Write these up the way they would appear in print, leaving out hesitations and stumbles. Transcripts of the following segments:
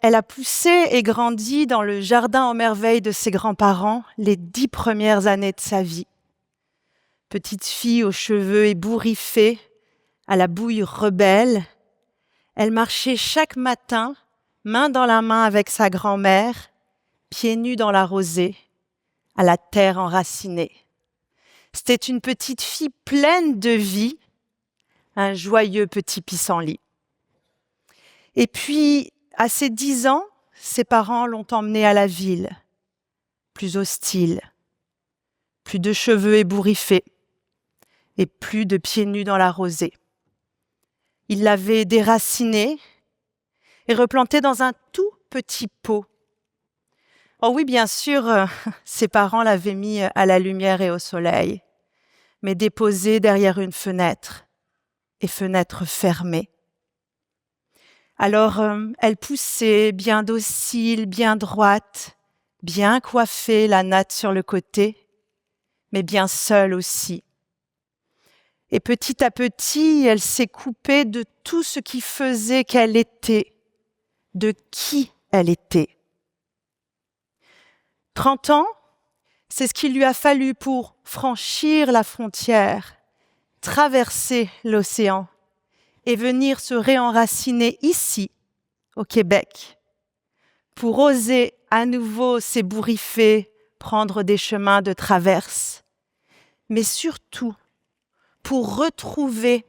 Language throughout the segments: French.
Elle a poussé et grandi dans le jardin aux merveilles de ses grands-parents les 10 premières années de sa vie. Petite fille aux cheveux ébouriffés, à la bouille rebelle, elle marchait chaque matin, main dans la main avec sa grand-mère, pieds nus dans la rosée, à la terre enracinée. C'était une petite fille pleine de vie, un joyeux petit pissenlit. Et puis, à ses 10 ans, ses parents l'ont emmenée à la ville, plus hostile, plus de cheveux ébouriffés et plus de pieds nus dans la rosée. Ils l'avaient déracinée et replantée dans un tout petit pot. Oh oui, bien sûr, ses parents l'avaient mis à la lumière et au soleil, mais déposée derrière une fenêtre, et fenêtre fermée. Alors, elle poussait, bien docile, bien droite, bien coiffée, la natte sur le côté, mais bien seule aussi. Et petit à petit, elle s'est coupée de tout ce qui faisait qu'elle était, de qui elle était. 30 ans, c'est ce qu'il lui a fallu pour franchir la frontière, traverser l'océan et venir se réenraciner ici, au Québec, pour oser à nouveau s'ébouriffer, prendre des chemins de traverse, mais surtout pour retrouver,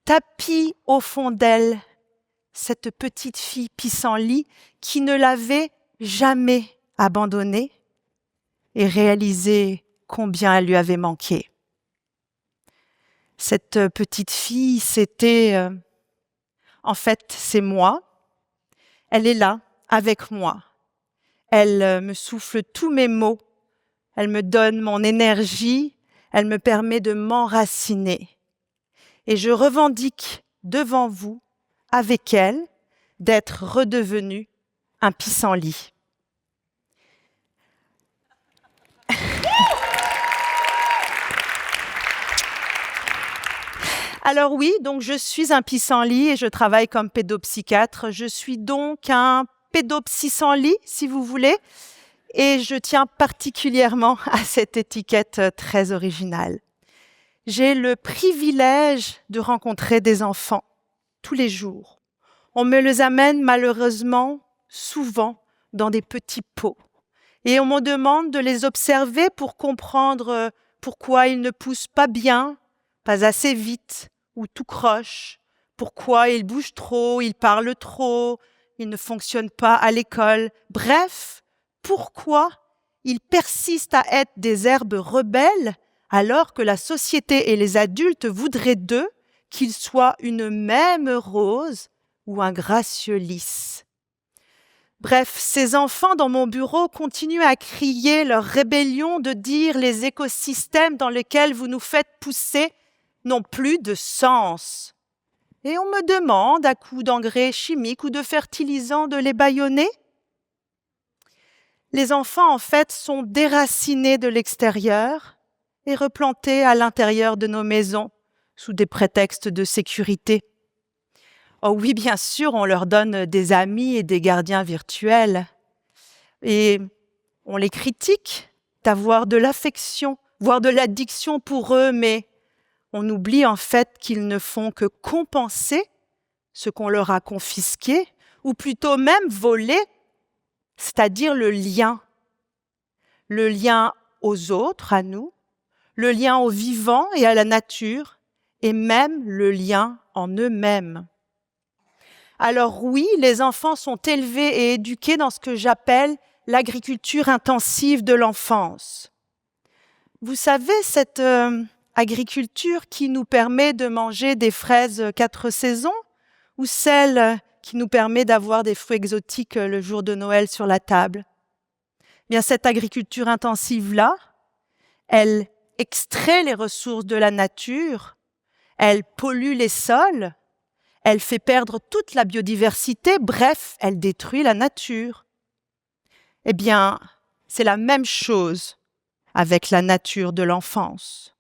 tapie au fond d'elle, cette petite fille pissenlit qui ne l'avait jamais abandonnée et réaliser combien elle lui avait manqué. Cette petite fille, c'était, en fait, c'est moi. Elle est là, avec moi. Elle me souffle tous mes mots. Elle me donne mon énergie. Elle me permet de m'enraciner. Et je revendique devant vous, avec elle, d'être redevenue un pissenlit. Alors oui, donc je suis un pissenlit et je travaille comme pédopsychiatre. Je suis donc un pédopsysenlit, si vous voulez, et je tiens particulièrement à cette étiquette très originale. J'ai le privilège de rencontrer des enfants tous les jours. On me les amène malheureusement souvent dans des petits pots et on me demande de les observer pour comprendre pourquoi ils ne poussent pas bien, pas assez vite ou tout croche, pourquoi ils bougent trop, ils parlent trop, ils ne fonctionnent pas à l'école. Bref, pourquoi ils persistent à être des herbes rebelles alors que la société et les adultes voudraient d'eux qu'ils soient une même rose ou un gracieux lys. Bref, ces enfants dans mon bureau continuent à crier leur rébellion de dire les écosystèmes dans lesquels vous nous faites pousser n'ont plus de sens. Et on me demande, à coups d'engrais chimiques ou de fertilisants, de les bâillonner. Les enfants, en fait, sont déracinés de l'extérieur et replantés à l'intérieur de nos maisons sous des prétextes de sécurité. Oh oui, bien sûr, on leur donne des amis et des gardiens virtuels. Et on les critique d'avoir de l'affection, voire de l'addiction pour eux, mais on oublie en fait qu'ils ne font que compenser ce qu'on leur a confisqué, ou plutôt même volé, c'est-à-dire le lien aux autres, à nous, le lien au vivant et à la nature, et même le lien en eux-mêmes. Alors oui, les enfants sont élevés et éduqués dans ce que j'appelle l'agriculture intensive de l'enfance. Vous savez, cette agriculture qui nous permet de manger des fraises 4 saisons ou celle qui nous permet d'avoir des fruits exotiques le jour de Noël sur la table. Bien, cette agriculture intensive-là, elle extrait les ressources de la nature, elle pollue les sols, elle fait perdre toute la biodiversité, bref, elle détruit la nature. Eh bien, c'est la même chose avec la nature de l'enfance.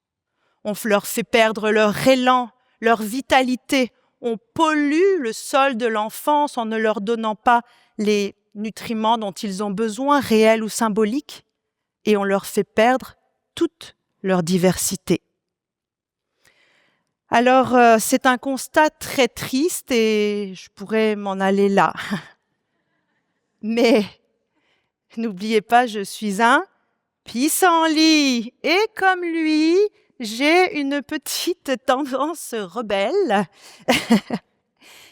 On leur fait perdre leur élan, leur vitalité, on pollue le sol de l'enfance en ne leur donnant pas les nutriments dont ils ont besoin, réels ou symboliques, et on leur fait perdre toute leur diversité. Alors, c'est un constat très triste et je pourrais m'en aller là. Mais n'oubliez pas, je suis un pissenlit et comme lui, j'ai une petite tendance rebelle.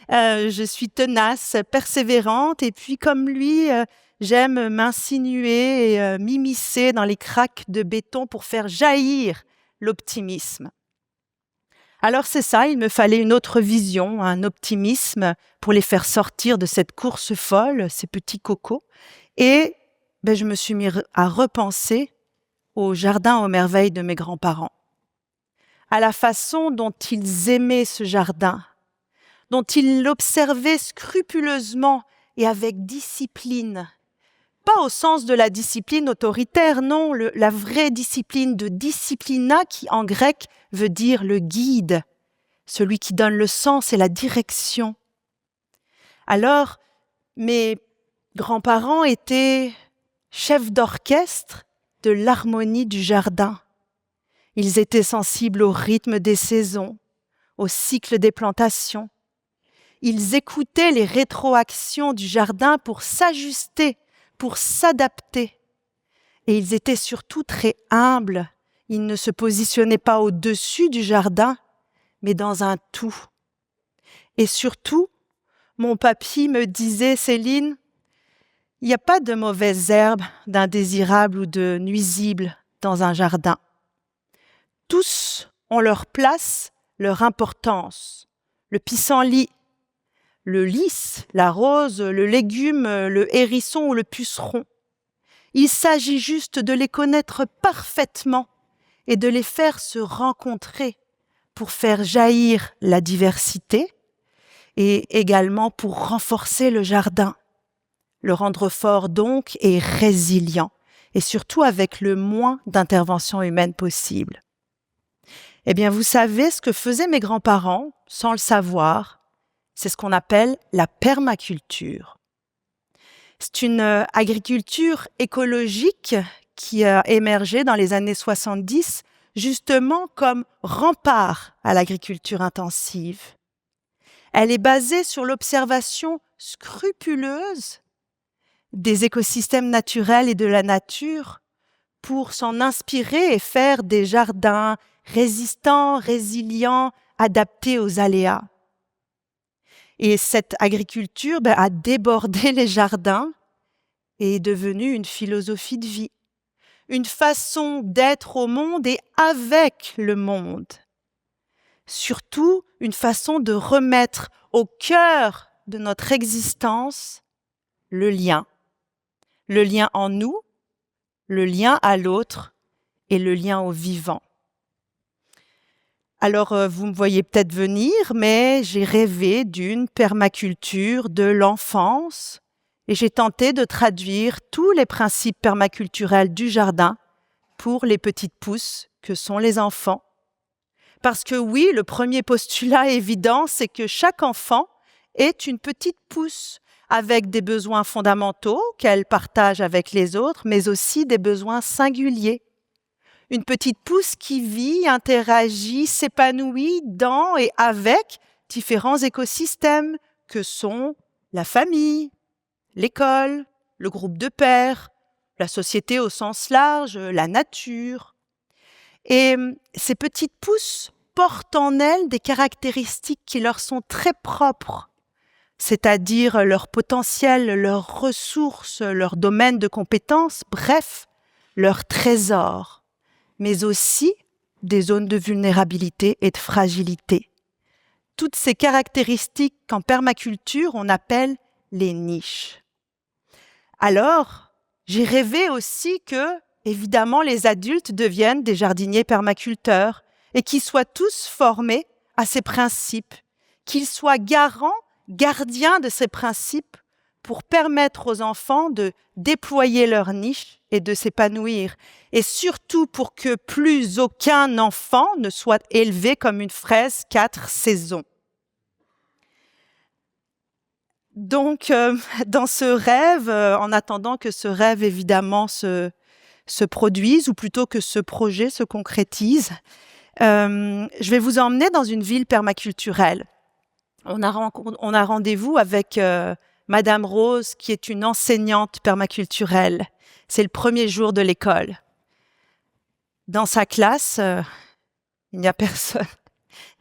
Je suis tenace, persévérante et puis comme lui, j'aime m'insinuer et m'immiscer dans les craques de béton pour faire jaillir l'optimisme. Alors c'est ça, il me fallait une autre vision, un optimisme pour les faire sortir de cette course folle, ces petits cocos. Et je me suis mis à repenser au jardin aux merveilles de mes grands-parents, à la façon dont ils aimaient ce jardin, dont ils l'observaient scrupuleusement et avec discipline. Pas au sens de la discipline autoritaire, non, la vraie discipline de disciplina qui en grec veut dire le guide, celui qui donne le sens et la direction. Alors, mes grands-parents étaient chefs d'orchestre de l'harmonie du jardin. Ils étaient sensibles au rythme des saisons, au cycle des plantations. Ils écoutaient les rétroactions du jardin pour s'ajuster, pour s'adapter. Et ils étaient surtout très humbles. Ils ne se positionnaient pas au-dessus du jardin, mais dans un tout. Et surtout, mon papy me disait, Céline, il n'y a pas de mauvaises herbes, d'indésirables ou de nuisibles dans un jardin. Tous ont leur place, leur importance. Le pissenlit, le lys, la rose, le légume, le hérisson ou le puceron. Il s'agit juste de les connaître parfaitement et de les faire se rencontrer pour faire jaillir la diversité et également pour renforcer le jardin, le rendre fort donc et résilient et surtout avec le moins d'intervention humaine possible. Eh bien, vous savez ce que faisaient mes grands-parents sans le savoir. C'est ce qu'on appelle la permaculture. C'est une agriculture écologique qui a émergé dans les années 70, justement comme rempart à l'agriculture intensive. Elle est basée sur l'observation scrupuleuse des écosystèmes naturels et de la nature pour s'en inspirer et faire des jardins résistants, résilients, adaptés aux aléas. Et cette agriculture a débordé les jardins et est devenue une philosophie de vie, une façon d'être au monde et avec le monde. Surtout, une façon de remettre au cœur de notre existence le lien en nous, le lien à l'autre et le lien au vivant. Alors, vous me voyez peut-être venir, mais j'ai rêvé d'une permaculture de l'enfance et j'ai tenté de traduire tous les principes permaculturels du jardin pour les petites pousses que sont les enfants. Parce que oui, le premier postulat évident, c'est que chaque enfant est une petite pousse avec des besoins fondamentaux qu'elle partage avec les autres, mais aussi des besoins singuliers. Une petite pousse qui vit, interagit, s'épanouit dans et avec différents écosystèmes que sont la famille, l'école, le groupe de pairs, la société au sens large, la nature. Et ces petites pousses portent en elles des caractéristiques qui leur sont très propres, c'est-à-dire leur potentiel, leurs ressources, leur domaine de compétences, bref, leur trésor, mais aussi des zones de vulnérabilité et de fragilité. Toutes ces caractéristiques qu'en permaculture, on appelle les niches. Alors, j'ai rêvé aussi que, évidemment, les adultes deviennent des jardiniers permaculteurs et qu'ils soient tous formés à ces principes, qu'ils soient gardiens de ces principes pour permettre aux enfants de déployer leur niche et de s'épanouir. Et surtout pour que plus aucun enfant ne soit élevé comme une fraise 4 saisons. Donc, dans ce rêve, en attendant que ce rêve évidemment se produise, ou plutôt que ce projet se concrétise, je vais vous emmener dans une ville permaculturelle. On a rendez-vous avec Madame Rose, qui est une enseignante permaculturelle. C'est le premier jour de l'école. Dans sa classe, il n'y a personne,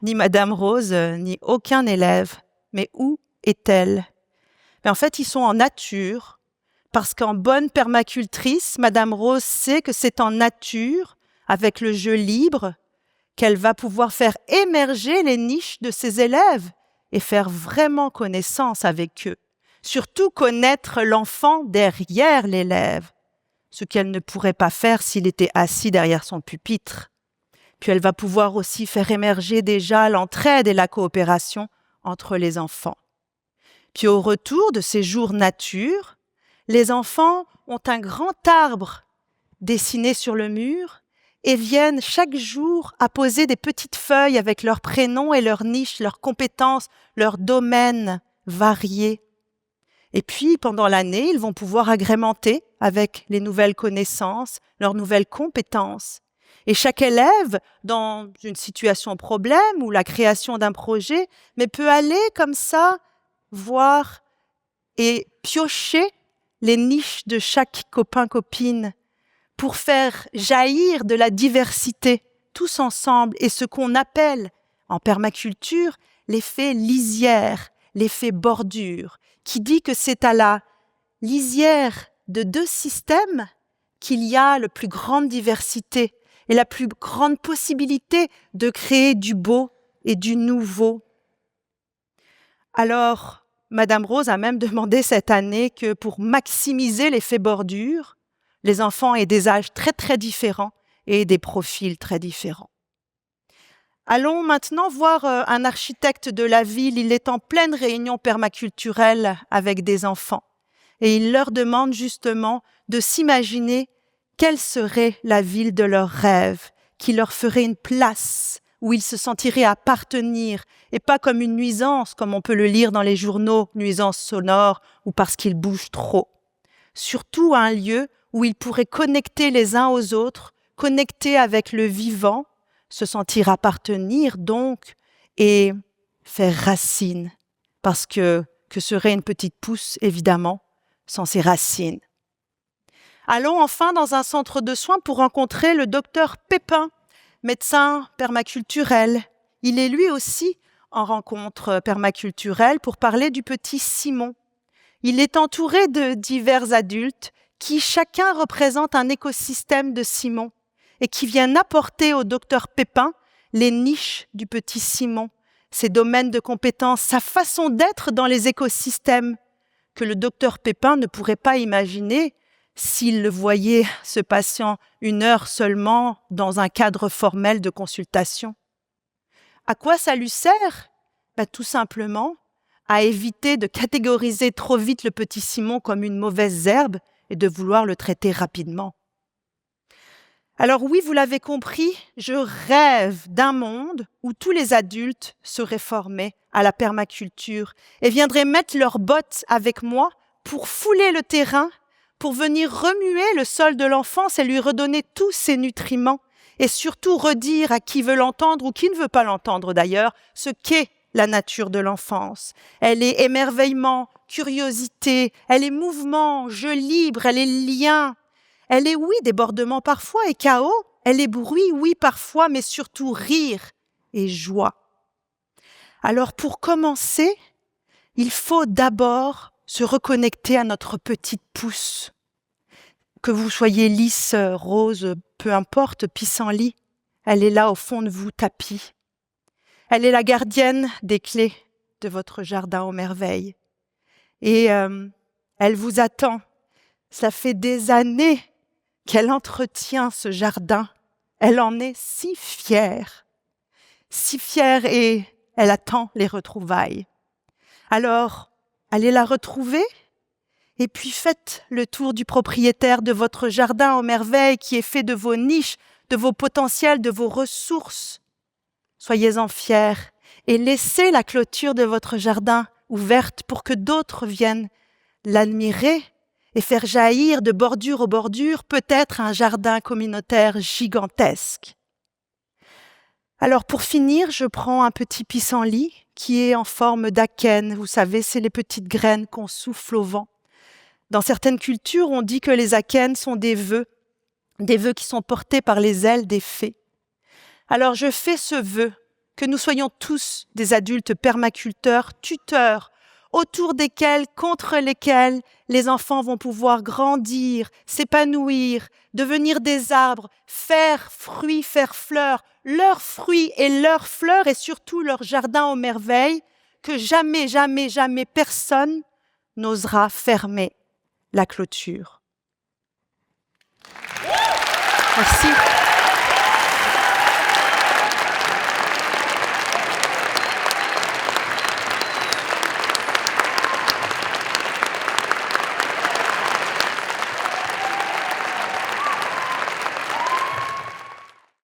ni Madame Rose, ni aucun élève. Mais où est-elle? Mais en fait, ils sont en nature, parce qu'en bonne permacultrice, Madame Rose sait que c'est en nature, avec le jeu libre, qu'elle va pouvoir faire émerger les niches de ses élèves et faire vraiment connaissance avec eux. Surtout connaître l'enfant derrière l'élève, ce qu'elle ne pourrait pas faire s'il était assis derrière son pupitre. Puis elle va pouvoir aussi faire émerger déjà l'entraide et la coopération entre les enfants. Puis au retour de ces jours nature, les enfants ont un grand arbre dessiné sur le mur et viennent chaque jour apposer des petites feuilles avec leurs prénoms et leurs niches, leurs compétences, leurs domaines variés. Et puis, pendant l'année, ils vont pouvoir agrémenter avec les nouvelles connaissances, leurs nouvelles compétences. Et chaque élève, dans une situation problème ou la création d'un projet, mais peut aller comme ça, voir et piocher les niches de chaque copain-copine pour faire jaillir de la diversité, tous ensemble, et ce qu'on appelle en permaculture l'effet lisière, l'effet bordure, qui dit que c'est à la lisière de deux systèmes qu'il y a la plus grande diversité et la plus grande possibilité de créer du beau et du nouveau. Alors, Madame Rose a même demandé cette année que pour maximiser l'effet bordure, les enfants aient des âges très très différents et des profils très différents. Allons maintenant voir un architecte de la ville. Il est en pleine réunion permaculturelle avec des enfants et il leur demande justement de s'imaginer quelle serait la ville de leurs rêves, qui leur ferait une place où ils se sentiraient appartenir et pas comme une nuisance, comme on peut le lire dans les journaux, nuisance sonore ou parce qu'ils bougent trop. Surtout un lieu où ils pourraient connecter les uns aux autres, connecter avec le vivant, se sentir appartenir donc et faire racine, parce que serait une petite pousse, évidemment, sans ses racines. Allons enfin dans un centre de soins pour rencontrer le docteur Pépin, médecin permaculturel. Il est lui aussi en rencontre permaculturelle pour parler du petit Simon. Il est entouré de divers adultes qui chacun représente un écosystème de Simon et qui viennent apporter au docteur Pépin les niches du petit Simon, ses domaines de compétences, sa façon d'être dans les écosystèmes que le docteur Pépin ne pourrait pas imaginer s'il le voyait, ce patient, 1 heure seulement dans un cadre formel de consultation. À quoi ça lui sert? Tout simplement à éviter de catégoriser trop vite le petit Simon comme une mauvaise herbe et de vouloir le traiter rapidement. Alors oui, vous l'avez compris, je rêve d'un monde où tous les adultes seraient formés à la permaculture et viendraient mettre leurs bottes avec moi pour fouler le terrain, pour venir remuer le sol de l'enfance et lui redonner tous ses nutriments et surtout redire à qui veut l'entendre ou qui ne veut pas l'entendre d'ailleurs, ce qu'est la nature de l'enfance. Elle est émerveillement, curiosité, elle est mouvement, jeu libre, elle est lien. Elle est, oui, débordement parfois et chaos. Elle est bruit, oui, parfois, mais surtout rire et joie. Alors, pour commencer, il faut d'abord se reconnecter à notre petite pousse. Que vous soyez lisse, rose, peu importe, pissenlit, elle est là au fond de vous, tapis. Elle est la gardienne des clés de votre jardin aux merveilles. Et elle vous attend. Ça fait des années qu'elle entretient ce jardin. Elle en est si fière et elle attend les retrouvailles. Alors, allez la retrouver et puis faites le tour du propriétaire de votre jardin aux merveilles qui est fait de vos niches, de vos potentiels, de vos ressources. Soyez-en fiers et laissez la clôture de votre jardin ouverte pour que d'autres viennent l'admirer et faire jaillir de bordure en bordure peut-être un jardin communautaire gigantesque. Alors pour finir, je prends un petit pissenlit qui est en forme d'akène. Vous savez, c'est les petites graines qu'on souffle au vent. Dans certaines cultures, on dit que les akènes sont des vœux qui sont portés par les ailes des fées. Alors je fais ce vœu, que nous soyons tous des adultes permaculteurs, tuteurs, autour desquels, contre lesquels les enfants vont pouvoir grandir, s'épanouir, devenir des arbres, faire fruits, faire fleurs, leurs fruits et leurs fleurs et surtout leur jardin aux merveilles, que jamais, jamais, jamais personne n'osera fermer la clôture. Merci.